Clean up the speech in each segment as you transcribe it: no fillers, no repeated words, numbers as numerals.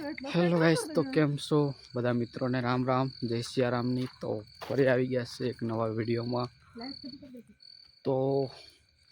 Hello guys, તો કેમ છો બધા મિત્રોને? રામ રામ, જય સિયારામની. તો ફરી આવી ગયા છે એક નવા વિડીયોમાં. તો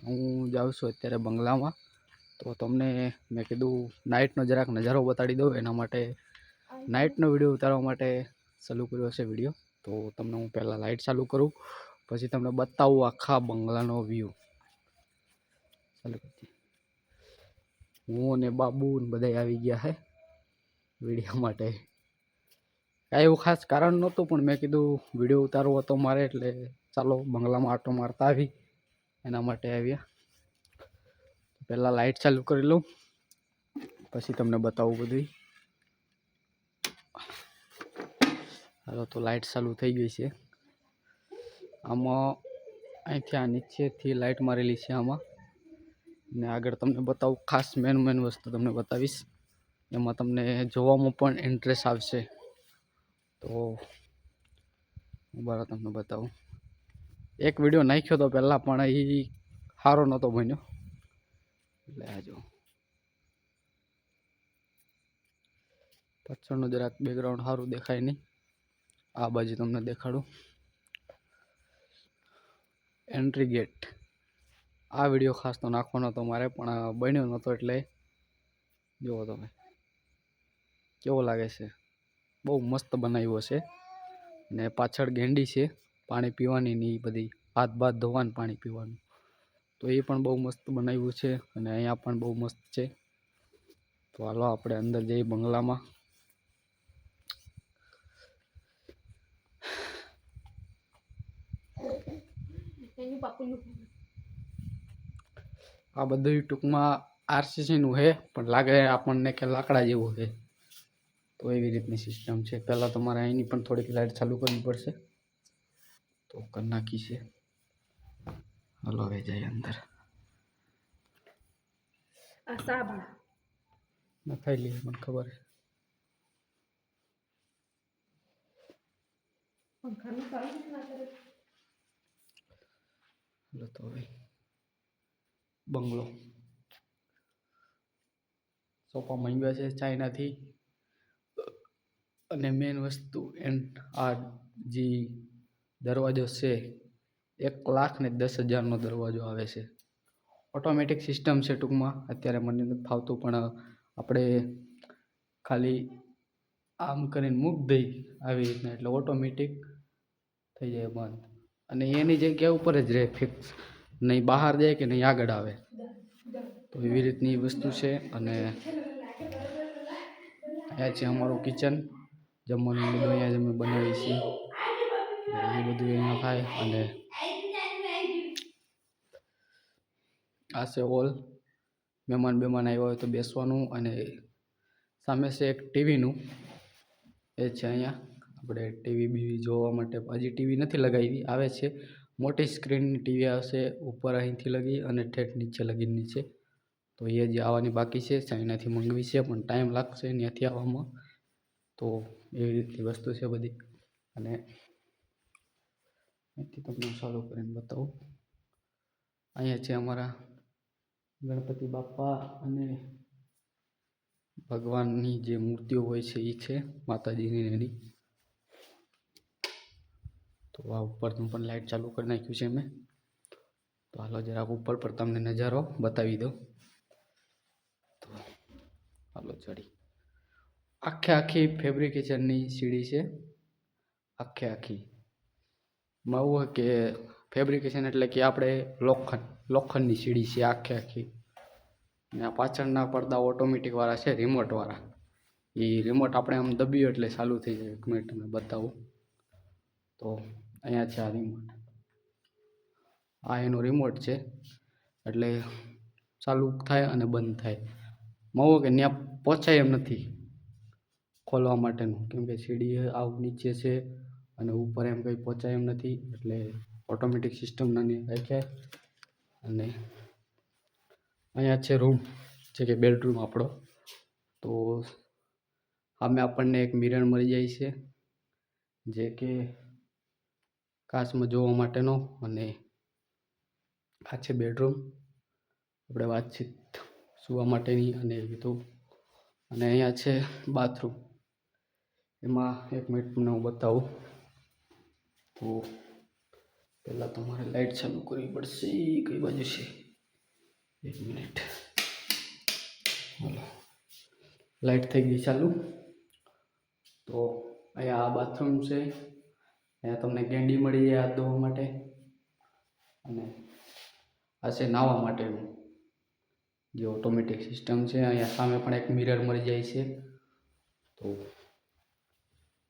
હું જાઉં છું અત્યારે બંગલામાં. તો તમને મેં કીધું નાઇટનો જરાક નજારો બતાડી દઉં, એના માટે નાઇટનો વિડીયો ઉતારવા માટે ચાલુ કર્યો છે વિડીયો. તો તમને હું પહેલાં લાઇટ ચાલુ કરું, પછી તમને બતાવું આખા બંગલાનો વ્યૂ. ચાલુ કરતી. હું અને બાબુ બધા આવી ગયા છે વિડીયો માટે. કાંઈ એવું ખાસ કારણ નહોતું, પણ મેં કીધું વિડીયો ઉતારવો હતો મારે, એટલે ચાલો બંગલામાં આટો મારતા આવી, એના માટે આવ્યા. પહેલાં લાઇટ ચાલુ કરી લઉં, પછી તમને બતાવું બધું. હાલો, તો લાઇટ ચાલુ થઈ ગઈ છે. આમાં અહીંથી આ નીચેથી લાઇટ મારેલી છે આમાં, ને આગળ તમને બતાવું. ખાસ મેન વસ્તુ તમને બતાવીશ, એમાં તમને જોવામાં પણ ઇન્ટરેસ્ટ આવશે. તો બરાબર તમને બતાવું. એક વિડીયો નાખ્યો તો પહેલાં, પણ એ સારો નહોતો બન્યો. એટલે આ જો પાછળનું જરાક બેકગ્રાઉન્ડ સારું દેખાય નહીં. આ બાજુ તમને દેખાડું. Entry gate. આ વિડીયો ખાસ તો નાખવાનો હતો મારે, પણ બન્યો નહોતો, એટલે જુઓ તમે કેવો લાગે છે. બહુ મસ્ત બનાવ્યો છે. ને પાછળ ગેંડી છે પાણી પીવાની, ને એ બધી હાથ ધોવાનું, પાણી પીવાનું. તો એ પણ બહુ મસ્ત બનાવ્યું છે. અને અહીંયા પણ બહુ મસ્ત છે. તો હાલો આપણે અંદર જઈએ બંગલામાં. આ બધું ટૂંકમાં આરસીસીનું છે, પણ લાગે આપણને કે લાકડા જેવું છે. તો એવી રીતની સિસ્ટમ છે. પહેલાં તમારે અહીંની પણ થોડીક લાઇટ ચાલુ કરવી પડશે. તો કરી નાખી છે. હાલો હવે જાય અંદર. આ સાબુ નખાઈ લઈએ, મને ખબર છે. હાલો તો હવે બંગલો. સોફા મંગાવ્યા છે ચાઇનાથી. અને મેન વસ્તુ આ જે દરવાજો છે, 1,10,000નો દરવાજો આવે છે. ઓટોમેટિક સિસ્ટમ છે ટૂંકમાં. અત્યારે મને નથી ફાવતું, પણ આપણે ખાલી આમ કરીને મૂક દઈ આવી રીતના, એટલે ઓટોમેટિક થઈ જાય બંધ. અને એની જગ્યા ઉપર જ રહે ફિક્સ, નહીં બહાર જાય કે નહીં આગળ આવે. તો એવી રીતની વસ્તુ છે. અને અહીંયા છે અમારું કિચન. જમવાનું બધું અહીંયા જ અમે બનાવીએ છીએ. એ બધું અહીંયા થાય. અને આ છે હોલ. મહેમાન આવ્યા હોય તો બેસવાનું. અને સામે છે એક ટીવીનું, એ છે અહીંયા. આપણે ટીવી જોવા માટે હજી ટીવી નથી લગાવી, આવે છે. મોટી સ્ક્રીનની ટીવી આવશે ઉપર અહીંથી લગી, અને ઠેઠ નીચે લગીની છે. તો એ જે આવવાની બાકી છે, ચાઇનાથી મંગાવી છે, પણ ટાઈમ લાગશે ત્યાંથી આવવામાં. તો એવી રીતની વસ્તુ છે બધી. અને અહીંથી તમને ચાલુ કરીને બતાવું. અહીંયા છે અમારા ગણપતિ બાપ્પા, અને ભગવાનની જે મૂર્તિઓ હોય છે એ છે, માતાજીની એની. તો આ ઉપરનું પણ લાઇટ ચાલુ કરી નાખ્યું છે મેં. તો હાલો જરાક ઉપર પર તમને નજારો બતાવી દો. તો હાલો ચડી. આખી ફેબ્રિકેશનની સીડી છે. આખી માં એવું હોય કે ફેબ્રિકેશન એટલે કે આપણે લોખંડની સીડી છે આખી. ને આ પાછળના પડદા ઓટોમેટિક વાળા છે, રિમોટ વાળા. એ રિમોટ આપણે આમ દબીએ એટલે ચાલુ થઈ જાય. એક મિનિટ તમને બતાવું. તો અહીંયા છે આ રિમોટ. આ એનો રિમોટ છે, એટલે ચાલુ થાય અને બંધ થાય. મવો કે ત્યાં પહોંચાય એમ નથી ખોલવા માટેનું, કેમ કે સીડી આવું નીચે છે, અને ઉપર એમ કંઈ પહોંચાય એમ નથી. એટલે ઓટોમેટિક સિસ્ટમ નાની રાખ્યા. અને અહીંયા છે રૂમ, જે કે બેડરૂમ આપણો. તો સામે આપણને એક મિરર મળી જાય છે, જે કે કાચમાં જોવા માટેનો. અને આ છે બેડરૂમ, આપણે વાતચીત સુવા માટેની અને એ બધું. અને અહીંયા છે બાથરૂમ. એમાં 1 મિનિટ તમને હું બતાવું. તો પહેલાં તમારે લાઇટ ચાલુ કરવી પડશે. કઈ બાજુ છે? 1 મિનિટ. હાલો, લાઇટ થઈ ગઈ ચાલુ. તો અહીંયા આ બાથરૂમ છે. અહીંયા તમને કેન્ડી મળી જાય હાથ ધોવા માટે. અને આ છે નાહવા માટેનું જે ઓટોમેટિક સિસ્ટમ છે. અહીંયા સામે પણ એક મિરર મળી જાય છે. તો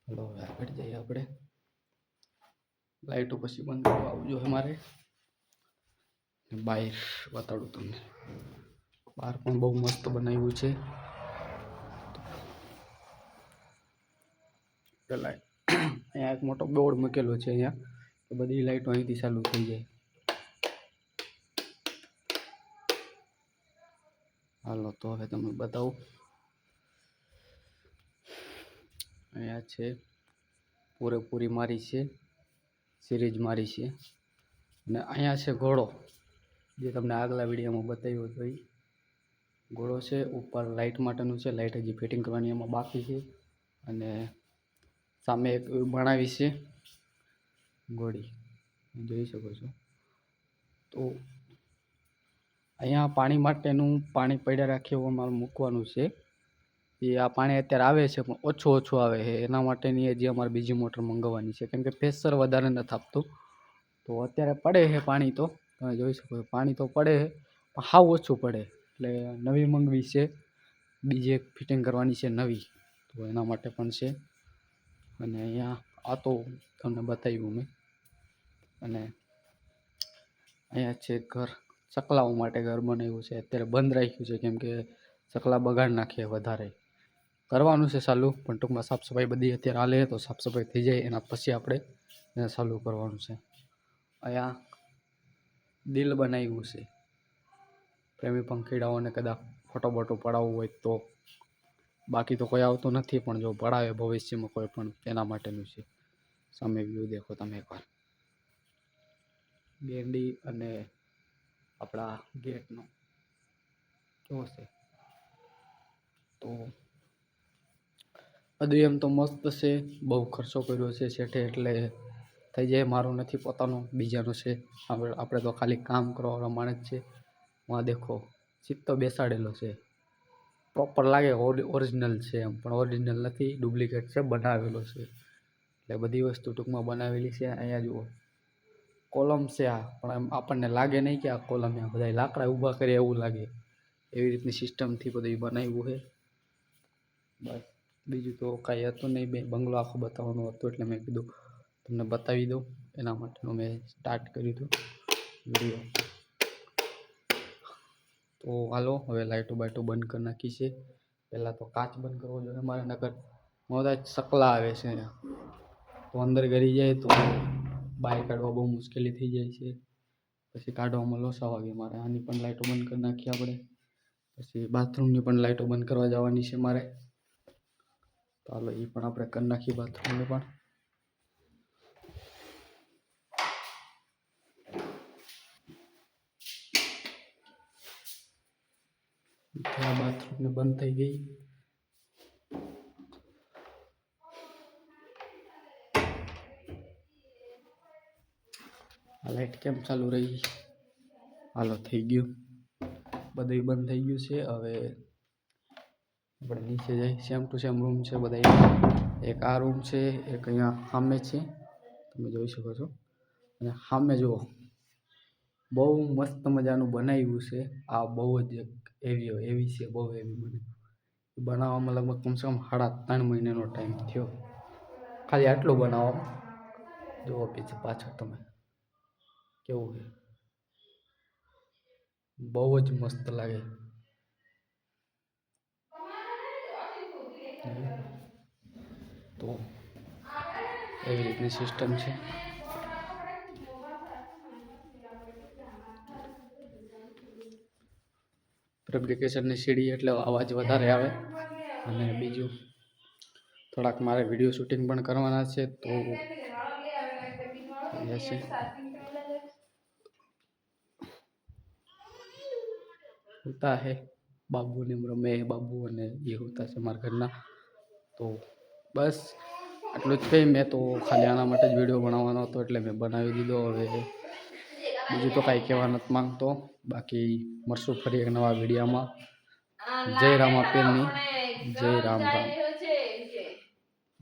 ચાલો હવે આગળ જઈએ આપણે. લાઇટો પછી બંધ કરવા આવવું જોઈએ મારે. બહાર બતાડું તમને. બહાર પણ બહુ મસ્ત બનાવ્યું છે. પેલા અહીંયા એક મોટો બોર્ડ મૂકેલો છે અહીંયા કે બધી લાઇટો અહીંથી ચાલુ થઈ જાય. હાલો તો હવે તમને બતાવું. અહીંયા છે પૂરેપૂરી મારી છે, સિરીજ મારી છે. અને અહીંયા છે ઘોડો, જે તમને આગલા વિડીયોમાં બતાવ્યો હતો. એ ઘોડો છે. ઉપર લાઇટ માટેનું છે. લાઇટ હજી ફિટિંગ કરવાની એમાં બાકી છે. અને સામે એક બનાવી છે ઘોડી, જોઈ શકો છો. તો અહીંયા પાણી માટેનું પાણી પડ્યા રાખી એવું અમારે મૂકવાનું છે. એ આ પાણી અત્યારે આવે છે પણ ઓછું આવે છે. એના માટેની હજી અમારે બીજી મોટર મંગાવવાની છે, કેમ કે પ્રેશર વધારે નથી આપતું. તો અત્યારે પડે છે પાણી, તો તમે જોઈ શકો છો પાણી તો પડે છે પણ સાવ ઓછું પડે. એટલે નવી મંગવી છે, બીજી એક ફિટિંગ કરવાની છે નવી. તો એના માટે પણ છે. અને અહીંયા આ તો તમને બતાવ્યું મેં. અને અહીંયા છે ઘર, ચકલાઓ માટે ઘર બનાવ્યું છે. અત્યારે બંધ રાખ્યું છે કેમ કે ચકલા બગાડ નાખીએ વધારે. કરવાનું છે ચાલુ, પણ ટૂંકમાં સાફ સફાઈ બધી અત્યારે હાલે તો સાફ સફાઈ થઈ જાય એના પછી આપણે એને ચાલુ કરવાનું છે. અહીંયા દિલ બનાવ્યું છે. પ્રેમી પંખીડાઓને કદાચ ફોટો બોટો પડાવવું હોય તો. બાકી તો કોઈ આવતું નથી, પણ જો પડાવે ભવિષ્યમાં કોઈ પણ એના માટેનું છે. સામે વ્યૂ દેખો તમે એકવાર. ગેંડી અને આપણા ગેટનો કેવો છે. તો બધું એમ તો મસ્ત છે. બહુ ખર્ચો કર્યો છે શેઠે, એટલે થઈ જાય. મારું નથી પોતાનું, બીજાનું છે. આપણે તો ખાલી કામ કરવાવાળા માણસ છે. માં દેખો ચિત્તો બેસાડેલો છે. પ્રોપર લાગે ઓરિજિનલ છે એમ, પણ ઓરિજિનલ નથી, ડુપ્લિકેટ છે, બનાવેલો છે. એટલે બધી વસ્તુ ટૂંકમાં બનાવેલી છે. અહીંયા જુઓ કોલમ છે આ, પણ એમ આપણને લાગે નહીં કે આ કોલમ. આ બધા લાકડા ઊભા કરે એવું લાગે. એવી રીતની સિસ્ટમથી બધું બનાવ્યું છે. બસ બીજું તો કાંઈ હતું નહીં. બંગલો આખો બતાવવાનો હતો એટલે મેં કીધું તમને બતાવી દઉં. એના માટેનું મેં સ્ટાર્ટ કર્યું હતું વિડીયો. તો હાલો હવે લાઇટો બાઇટો બંધ કરી નાખી છે. પહેલાં તો કાચ બંધ કરવો જોઈએ મારે, નકર મોટા ચકલા આવે છે અહીંયા. તો અંદર ગરી જાય તો બહાર કાઢવા બહુ મુશ્કેલી થઈ જાય છે. પછી કાઢવામાં લોસા વાગે મારે. આની પણ લાઇટો બંધ કરી નાખીએ આપણે. પછી બાથરૂમની પણ લાઇટો બંધ કરવા જવાની છે મારે. તો હાલો એ પણ આપણે કરી નાખીએ, બાથરૂમને પણ. આ બાથરૂમને બંધ થઈ ગઈ. આ લાઇટ કેમ ચાલુ રહી? હાલો થઈ ગયું, બધું બંધ થઈ ગયું છે. હવે આપણે નીચે જઈ. સેમ ટુ સેમ રૂમ છે બધા. એક આ રૂમ છે, એક અહીંયા સામે છે, તમે જોઈ શકો છો. અને સામે જુઓ બહુ મસ્ત મજાનું બનાવ્યું છે. આ બહુ જ એવી છે, બહુ એવી બને. બનાવવામાં લગભગ કમસે કમ 3.5 મહિનાનો ટાઈમ થયો ખાલી આટલું બનાવવામાં. જુઓ પીછે પાછળ તમે કેવું છે, બહુ જ મસ્ત લાગે. તો એવી રીતની સિસ્ટમ છે. ફેબ્રિકેશનની સીડી એટલે અવાજ વધારે આવે. અને બીજું થોડાક મારે વિડીયો શૂટિંગ પણ કરવાના છે. તો જશે હોતા હે બાબુને એમ રમે, બાબુ અને એ હોતા છે મારા ઘરના. તો બસ આટલું જ કંઈ, મેં તો ખાલી આના માટે જ વિડીયો બનાવવાનો હતો એટલે મેં બનાવી દીધો. હવે બીજું તો કાંઈ કહેવા નથી માંગતો. બાકી મળશું ફરી એક નવા વિડીયોમાં. જય રામાપીરની, જય રામ રામ.